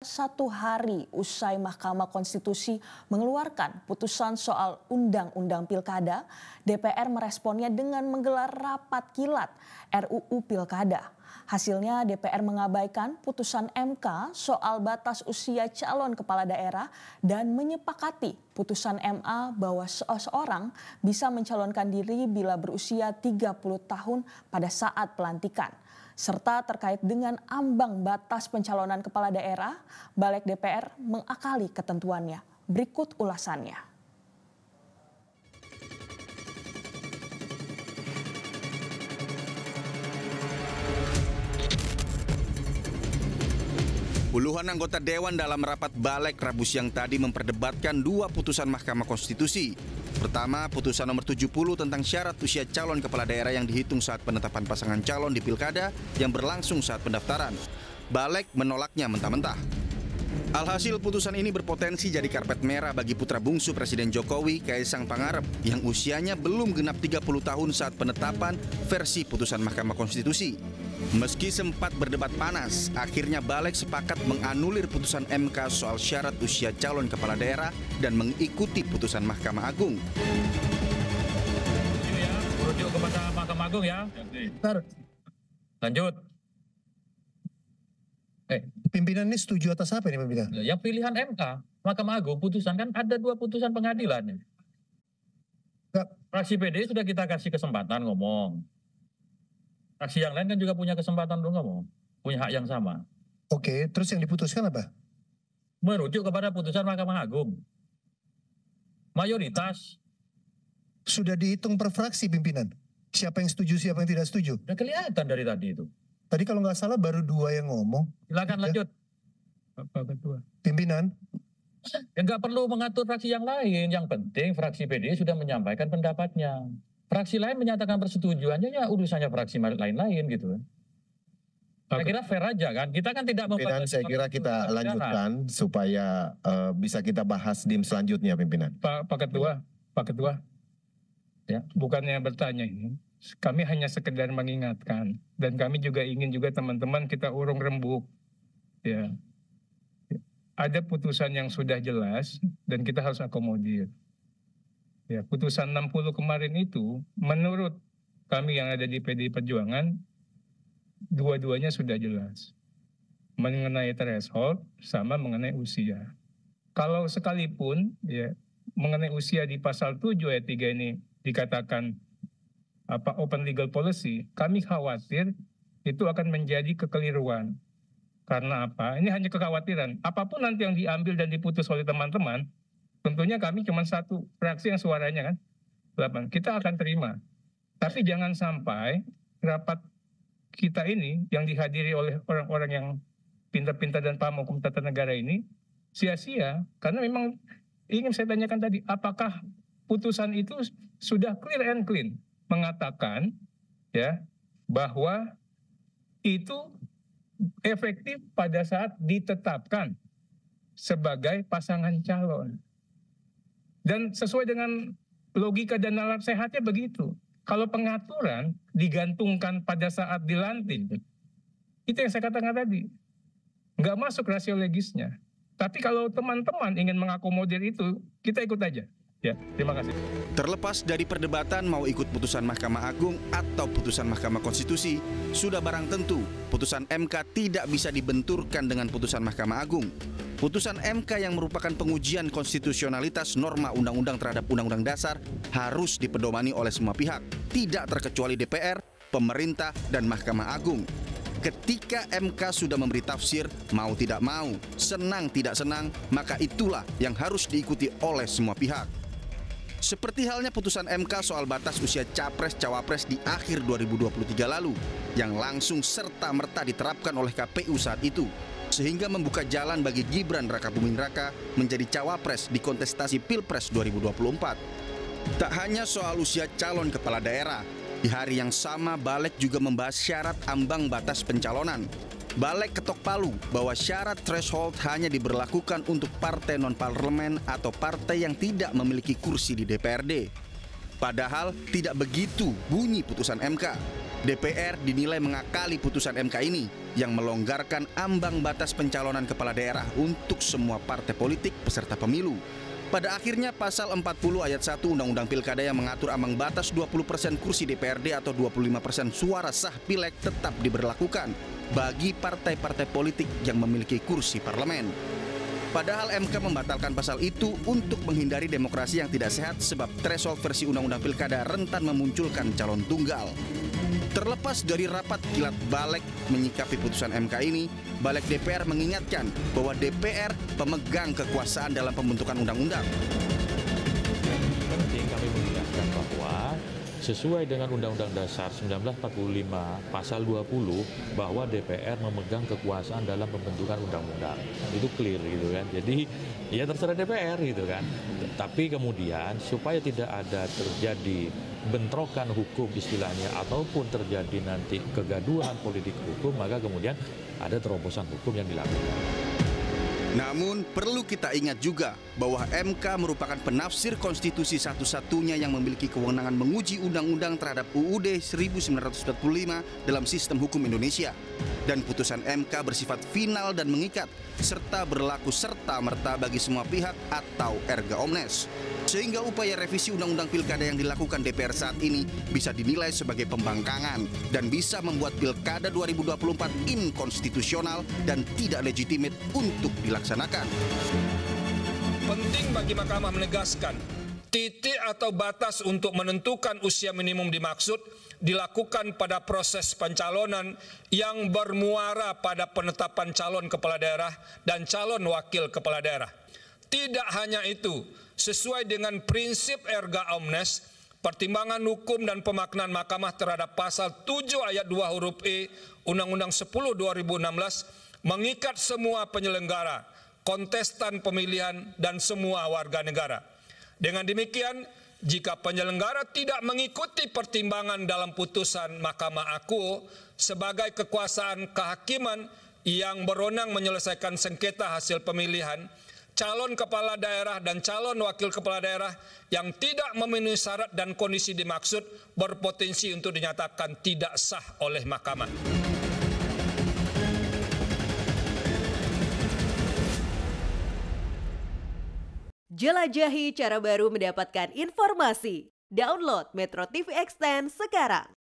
1 hari usai Mahkamah Konstitusi mengeluarkan putusan soal Undang-Undang Pilkada, DPR meresponnya dengan menggelar rapat kilat RUU Pilkada. Hasilnya DPR mengabaikan putusan MK soal batas usia calon kepala daerah dan menyepakati putusan MA bahwa seseorang bisa mencalonkan diri bila berusia 30 tahun pada saat pelantikan. Serta terkait dengan ambang batas pencalonan kepala daerah, Balik DPR mengakali ketentuannya. Berikut ulasannya. Puluhan anggota Dewan dalam rapat Balik Rabu siang tadi memperdebatkan 2 putusan Mahkamah Konstitusi. Pertama, putusan nomor 70 tentang syarat usia calon kepala daerah yang dihitung saat penetapan pasangan calon di pilkada yang berlangsung saat pendaftaran. Balik menolaknya mentah-mentah. Alhasil putusan ini berpotensi jadi karpet merah bagi putra bungsu Presiden Jokowi, Kaisang Pangarep, yang usianya belum genap 30 tahun saat penetapan versi putusan Mahkamah Konstitusi. Meski sempat berdebat panas, akhirnya Balik sepakat menganulir putusan MK soal syarat usia calon kepala daerah dan mengikuti putusan Mahkamah Agung. Merujuk kepada Mahkamah Agung ya. Lanjut. Pimpinan ini setuju atas apa ini pimpinan? Ya pilihan MK, Mahkamah Agung putusan kan ada 2 putusan pengadilan. Fraksi PD sudah kita kasih kesempatan ngomong. Fraksi yang lain kan juga punya kesempatan untuk ngomong, punya hak yang sama. Oke, terus yang diputuskan apa? Merujuk kepada putusan Mahkamah Agung. Mayoritas. Sudah dihitung per fraksi pimpinan. Siapa yang setuju, siapa yang tidak setuju? Udah kelihatan dari tadi itu. Tadi kalau nggak salah baru 2 yang ngomong. Silakan lanjut. Bapak Ketua. Pimpinan. Ya nggak perlu mengatur fraksi yang lain. Yang penting fraksi PD sudah menyampaikan pendapatnya. Fraksi lain menyatakan persetujuannya, ya urusannya fraksi lain-lain gitu. Saya kira fair aja kan. Kita kan tidak Pimpinan, saya kira kita lanjutkan supaya bisa kita bahas di selanjutnya, pimpinan. Pak Ketua, ya, bukannya bertanya ini. Kami hanya sekedar mengingatkan, dan kami juga ingin juga teman-teman kita urung rembuk. Ya. Ada putusan yang sudah jelas dan kita harus akomodir. Ya, putusan 60 kemarin itu menurut kami yang ada di PDI Perjuangan, dua-duanya sudah jelas. Mengenai threshold sama mengenai usia. Kalau sekalipun ya mengenai usia di pasal 7 ayat 3 ini dikatakan open legal policy, kami khawatir itu akan menjadi kekeliruan. Karena apa? Ini hanya kekhawatiran. Apapun nanti yang diambil dan diputus oleh teman-teman, tentunya kami cuma 1 fraksi yang suaranya kan 8. Kita akan terima. Tapi jangan sampai rapat kita ini yang dihadiri oleh orang-orang yang pintar-pintar dan paham hukum tata negara ini sia-sia. Karena memang ingin saya tanyakan tadi, apakah putusan itu sudah clear and clean mengatakan ya bahwa itu efektif pada saat ditetapkan sebagai pasangan calon. Dan sesuai dengan logika dan nalar sehatnya begitu. Kalau pengaturan digantungkan pada saat dilantik, itu yang saya katakan tadi. Nggak masuk rasio legisnya. Tapi kalau teman-teman ingin mengakomodir itu, kita ikut aja. Ya, terima kasih. Terlepas dari perdebatan mau ikut putusan Mahkamah Agung atau putusan Mahkamah Konstitusi, sudah barang tentu putusan MK tidak bisa dibenturkan dengan putusan Mahkamah Agung. Putusan MK yang merupakan pengujian konstitusionalitas norma undang-undang terhadap undang-undang dasar harus dipedomani oleh semua pihak, tidak terkecuali DPR, pemerintah, dan Mahkamah Agung. Ketika MK sudah memberi tafsir, mau tidak mau, senang tidak senang, maka itulah yang harus diikuti oleh semua pihak. Seperti halnya putusan MK soal batas usia Capres-Cawapres di akhir 2023 lalu, yang langsung serta-merta diterapkan oleh KPU saat itu, sehingga membuka jalan bagi Gibran Rakabuming Raka menjadi Cawapres di kontestasi Pilpres 2024. Tak hanya soal usia calon kepala daerah, di hari yang sama Balik juga membahas syarat ambang batas pencalonan. Balik ketok palu bahwa syarat threshold hanya diberlakukan untuk partai non-parlemen atau partai yang tidak memiliki kursi di DPRD. Padahal tidak begitu bunyi putusan MK. DPR dinilai mengakali putusan MK ini yang melonggarkan ambang batas pencalonan kepala daerah untuk semua partai politik peserta pemilu. Pada akhirnya pasal 40 ayat 1 Undang-Undang Pilkada yang mengatur ambang batas 20% kursi DPRD atau 25% suara sah pileg tetap diberlakukan bagi partai-partai politik yang memiliki kursi parlemen. Padahal MK membatalkan pasal itu untuk menghindari demokrasi yang tidak sehat sebab threshold versi Undang-Undang Pilkada rentan memunculkan calon tunggal. Terlepas dari rapat kilat Balek menyikapi putusan MK ini, Balek DPR mengingatkan bahwa DPR pemegang kekuasaan dalam pembentukan undang-undang. Penting kami mengingatkan bahwa sesuai dengan Undang-Undang Dasar 1945 pasal 20 bahwa DPR memegang kekuasaan dalam pembentukan undang-undang. Itu clear gitu kan. Jadi ya terserah DPR gitu kan. Tapi kemudian supaya tidak ada terjadi bentrokan hukum istilahnya ataupun terjadi nanti kegaduhan politik hukum, maka kemudian ada terobosan hukum yang dilakukan. Namun perlu kita ingat juga bahwa MK merupakan penafsir konstitusi satu-satunya yang memiliki kewenangan menguji undang-undang terhadap UUD 1945 dalam sistem hukum Indonesia. Dan putusan MK bersifat final dan mengikat, serta berlaku serta-merta bagi semua pihak atau erga omnes. Sehingga upaya revisi Undang-Undang Pilkada yang dilakukan DPR saat ini bisa dinilai sebagai pembangkangan dan bisa membuat Pilkada 2024 inkonstitusional dan tidak legitimate untuk dilaksanakan. Penting bagi Mahkamah menegaskan, titik atau batas untuk menentukan usia minimum dimaksud dilakukan pada proses pencalonan yang bermuara pada penetapan calon kepala daerah dan calon wakil kepala daerah. Tidak hanya itu, sesuai dengan prinsip erga omnes, pertimbangan hukum dan pemaknaan mahkamah terhadap pasal 7 ayat 2 huruf E Undang-Undang 10 2016 mengikat semua penyelenggara, kontestan pemilihan, dan semua warga negara. Dengan demikian, jika penyelenggara tidak mengikuti pertimbangan dalam putusan Mahkamah Aku sebagai kekuasaan kehakiman yang berwenang menyelesaikan sengketa hasil pemilihan, calon kepala daerah dan calon wakil kepala daerah yang tidak memenuhi syarat dan kondisi dimaksud berpotensi untuk dinyatakan tidak sah oleh mahkamah. Jelajahi cara baru mendapatkan informasi. Download Metro TV Extend sekarang.